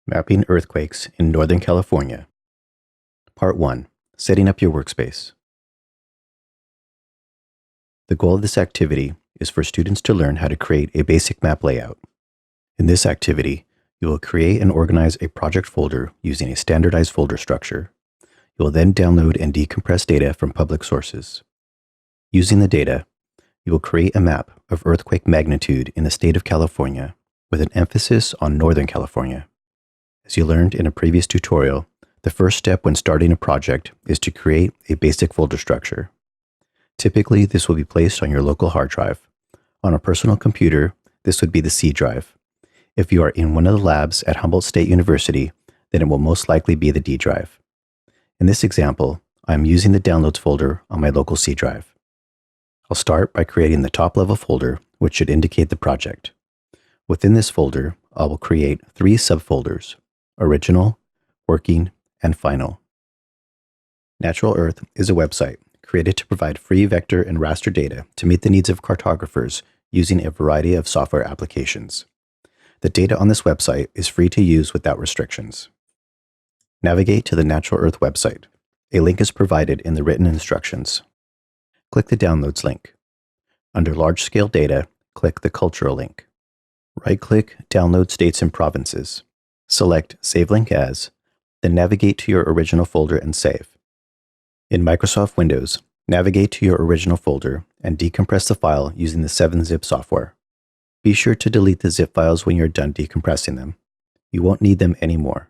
Mapping Earthquakes in Northern California. Part 1. Setting up your workspace. The goal of this activity is for students to learn how to create a basic map layout. In this activity, you will create and organize a project folder using a standardized folder structure. You will then download and decompress data from public sources. Using the data, you will create a map of earthquake magnitude in the state of California with an emphasis on Northern California. As you learned in a previous tutorial, the first step when starting a project is to create a basic folder structure. Typically, this will be placed on your local hard drive. On a personal computer, this would be the C drive. If you are in one of the labs at Humboldt State University, then it will most likely be the D drive. In this example, I am using the Downloads folder on my local C drive. I'll start by creating the top-level folder, which should indicate the project. Within this folder, I will create 3 subfolders: Original, Working, and Final. Natural Earth is a website created to provide free vector and raster data to meet the needs of cartographers using a variety of software applications. The data on this website is free to use without restrictions. Navigate to the Natural Earth website. A link is provided in the written instructions. Click the Downloads link. Under Large Scale Data, click the Cultural link. Right-click Download States and Provinces. Select Save Link As, then navigate to your original folder and save. In Microsoft Windows, navigate to your original folder and decompress the file using the 7-zip software. Be sure to delete the zip files when you're done decompressing them. You won't need them anymore.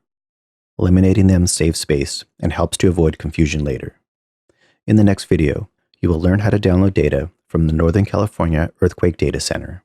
Eliminating them saves space and helps to avoid confusion later. In the next video, you will learn how to download data from the Northern California Earthquake Data Center.